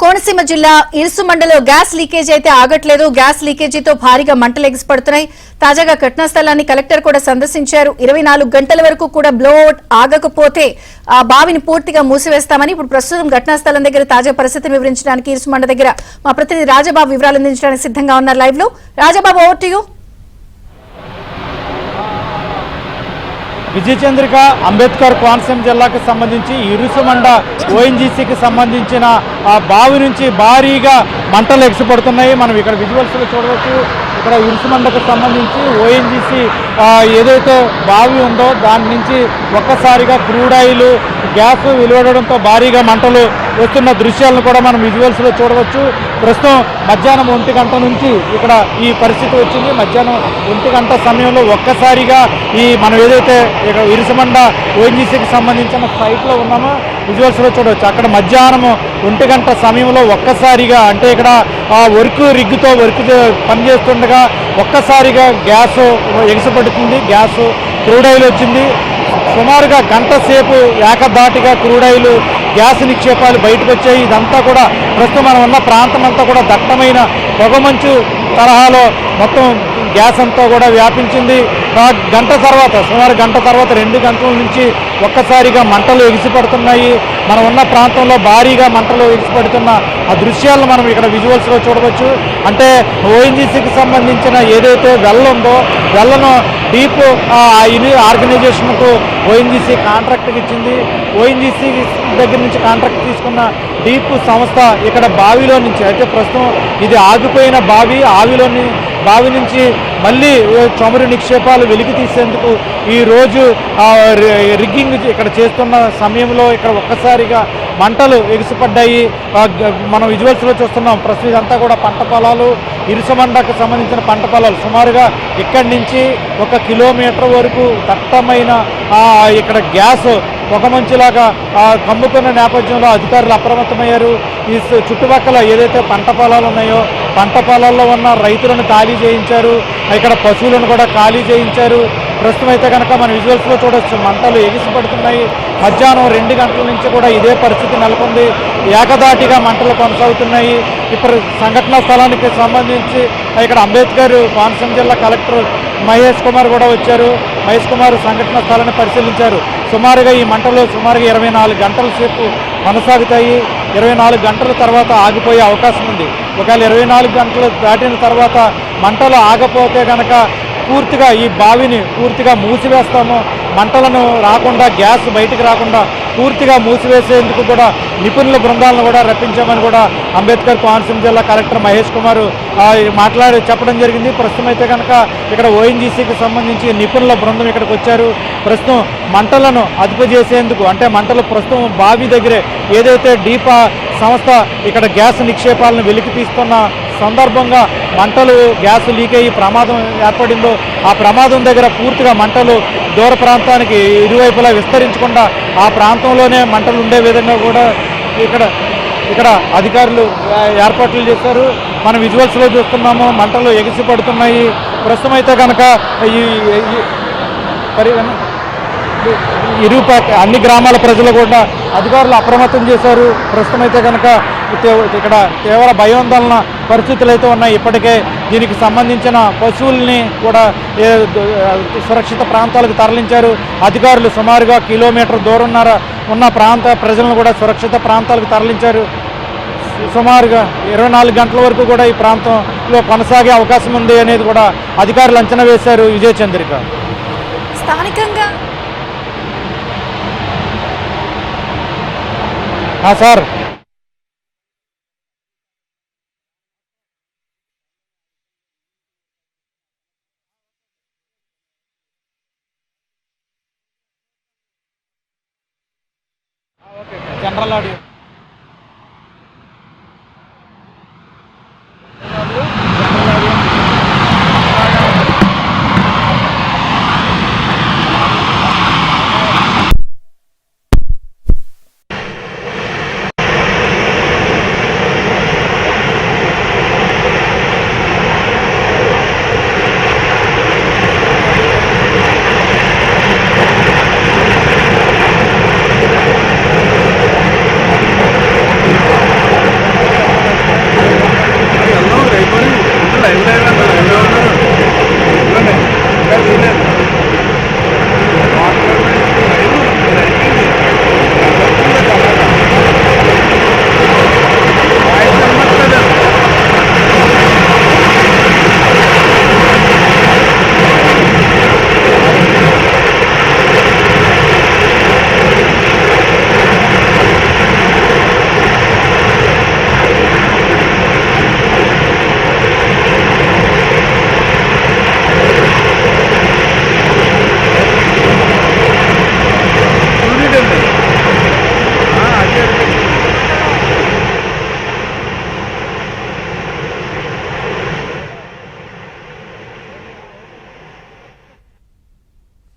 కోనసీమ జిల్లా ఇరుసుమండలో gas leakage అయితే ఆగట్లేదు. గ్యాస్ లీకేజీతో భారీగా మంటలు ఎగిసిపడుతున్నాయి. తాజాగా ఘటనా స్థలాన్ని కలెక్టర్ కూడా సందర్శించారు. 24 గంటల వరకు కూడా బ్లోఅవుట్ ఆగకపోతే ఆ బావిని పూర్తిగా మూసివేస్తామని. ఇప్పుడు ప్రస్తుతం ఘటనా స్థలం దగ్గర తాజా పరిస్థితిని వివరించడానికి ఇరుసుమండ దగ్గర మా ప్రతినిధి రాజబాబు వివరాలు అందించడానికి సిద్ధంగా ఉన్నారు లైవ్ లో. Rajababu, over to you. Vijayachandrika Ambedkar Konaseema జిల్లాకు సంబంధించి ఇరుసుమండ ఓఎన్జీసీకి సంబంధించిన ఆ బావి నుంచి భారీగా మంటలు ఎగిసిపడుతున్నాయి. మనం ఇక్కడ విజువల్స్లో చూడవచ్చు. ఇక్కడ ఇరుసుమండకు సంబంధించి ఓఎన్జీసీ ఏదైతే బావి ఉందో దాని నుంచి ఒక్కసారిగా క్రూడ్ ఆయిల్ గ్యాస్ వెలువడడంతో భారీగా మంటలు వస్తున్న దృశ్యాలను కూడా మనం విజువల్స్లో చూడవచ్చు. ప్రస్తుతం మధ్యాహ్నం 1 గంట నుంచి ఇక్కడ ఈ పరిస్థితి వచ్చింది. మధ్యాహ్నం 1 గంట సమయంలో ఒక్కసారిగా మనం ఏదైతే ఇక్కడ ఇరుసుమండ ఓఎన్జీసీకి సంబంధించిన సైట్లో ఉన్నామో విజువల్స్లో చూడవచ్చు. అక్కడ మధ్యాహ్నం 1 గంట సమయంలో ఒక్కసారిగా అంటే ఇక్కడ వర్క్ రిగ్గుతో పనిచేస్తుండగా ఒక్కసారిగా గ్యాస్ ఎగిసిపడుతుంది. గ్యాస్ క్రూడ్ ఆయిల్ వచ్చింది. సుమారుగా గంట సేపు ఏకధాటిగా క్రూడ్ ఆయిల్ గ్యాస్ నిక్షేపాలు బయటకు వచ్చాయి. ఇదంతా కూడా ప్రస్తుతం మనం ఉన్న ప్రాంతం అంతా కూడా దట్టమైన పొగమంచు తరహాలో మొత్తం గ్యాస్ అంతా కూడా వ్యాపించింది. గంట తర్వాత సుమారు గంట తర్వాత 2 గంటల నుంచి ఒక్కసారిగా మంటలు ఎగిసిపడుతున్నాయి. మనం ఉన్న ప్రాంతంలో భారీగా మంటలు ఎగిసిపడుతున్న ఆ దృశ్యాలను మనం ఇక్కడ విజువల్స్లో చూడవచ్చు. అంటే ఓఎన్జీసీకి సంబంధించిన ఏదైతే వెల్ ఉందో వెల్లను డీప్ ఆర్గనైజేషన్కు ఓఎన్జీసీ కాంట్రాక్ట్కి ఇచ్చింది. ఓఎన్జీసీ దగ్గర నుంచి కాంట్రాక్ట్ తీసుకున్న డీప్ సంస్థ ఇక్కడ బావిలో నుంచి అయితే ప్రస్తుతం ఇది ఆగిపోయిన బావి నుంచి మళ్ళీ చమురు నిక్షేపాలు వెలికి తీసేందుకు ఈరోజు రిగ్గింగ్ ఇక్కడ చేస్తున్న సమయంలో ఇక్కడ ఒక్కసారిగా మంటలు ఎగిసిపడ్డాయి. మనం విజువల్స్లో చూస్తున్నాం. ప్రస్తుతం ఇదంతా కూడా పంట పొలాలు, ఇరుసుమండకు సంబంధించిన పంట పొలాలు. సుమారుగా ఇక్కడి నుంచి 1 కిలోమీటర్ వరకు దట్టమైన ఇక్కడ గ్యాస్ పొగమంచులాగా కమ్ముకున్న నేపథ్యంలో అధికారులు అప్రమత్తమయ్యారు. ఈ చుట్టుపక్కల ఏదైతే పంట పొలాలు ఉన్నాయో పంట పొలాల్లో ఉన్న రైతులను ఖాళీ చేయించారు. ఇక్కడ పశువులను కూడా ఖాళీ చేయించారు. ప్రస్తుతం అయితే కనుక మన విజువల్స్లో చూడవచ్చు. మంటలు ఎగిసిపడుతున్నాయి. మధ్యాహ్నం 2 గంటల నుంచి కూడా ఇదే పరిస్థితి నెలకొంది. ఏకధాటిగా మంటలు కొనసాగుతున్నాయి. ఇప్పుడు సంఘటనా స్థలానికి సంబంధించి ఇక్కడ అంబేద్కర్ కోనసీమ జిల్లా కలెక్టర్ మహేష్ కుమార్ కూడా వచ్చారు. మహేష్ కుమార్ సంఘటనా స్థలాన్ని పరిశీలించారు. సుమారుగా ఈ మంటలు 24 గంటల సేపు కొనసాగుతాయి. 24 గంటల తర్వాత ఆగిపోయే అవకాశం ఉంది. ఒకవేళ 24 గంటలు దాటిన తర్వాత మంటలు ఆగపోతే కనుక పూర్తిగా ఈ బావిని పూర్తిగా మూసివేస్తాము. మంటలను రాకుండా గ్యాస్ బయటికి రాకుండా పూర్తిగా మూసివేసేందుకు కూడా నిపుణుల బృందాలను కూడా రప్పించామని కూడా అంబేద్కర్ కోనసీమ జిల్లా కలెక్టర్ మహేష్ కుమార్ చెప్పడం జరిగింది. ప్రస్తుతం అయితే కనుక ఇక్కడ ఓఎన్జీసీకి సంబంధించి నిపుణుల బృందం ఇక్కడికి వచ్చారు. ప్రస్తుతం మంటలను అదుపు చేసేందుకు అంటే మంటలు ప్రస్తుతం బావి దగ్గరే ఏదైతే డీప్ సంస్థ ఇక్కడ గ్యాస్ నిక్షేపాలను వెలికి తీస్తున్న సందర్భంగా మంటలు గ్యాస్ లీక్ అయ్యి ప్రమాదం ఏర్పడిందో ఆ ప్రమాదం దగ్గర పూర్తిగా మంటలు దూర ప్రాంతానికి ఇరువైపులా విస్తరించకుండా ఆ ప్రాంతంలోనే మంటలు ఉండే విధంగా కూడా ఇక్కడ అధికారులు ఏర్పాట్లు చేశారు. మనం విజువల్స్లో చూస్తున్నాము. మంటలు ఎగిసిపడుతున్నాయి. ప్రస్తుతం అయితే కనుక అన్ని గ్రామాల ప్రజలు కూడా అధికారులు అప్రమత్తం చేశారు. ప్రస్తుతం అయితే కనుక ఇక్కడ తీవ్ర భయాందోళన పరిస్థితులు అయితే ఉన్నాయి. ఇప్పటికే దీనికి సంబంధించిన పశువుల్ని కూడా సురక్షిత ప్రాంతాలకు తరలించారు అధికారులు. సుమారుగా కిలోమీటర్ దూరం ఉన్న ప్రాంత ప్రజలను కూడా సురక్షిత ప్రాంతాలకు తరలించారు. సుమారుగా 24 గంటల వరకు కూడా ఈ ప్రాంతంలో కొనసాగే అవకాశం ఉంది అనేది కూడా అధికారులు అంచనా వేశారు. విజయచంద్రిక, స్థానికంగా సార్ జనరల్ ఆడియో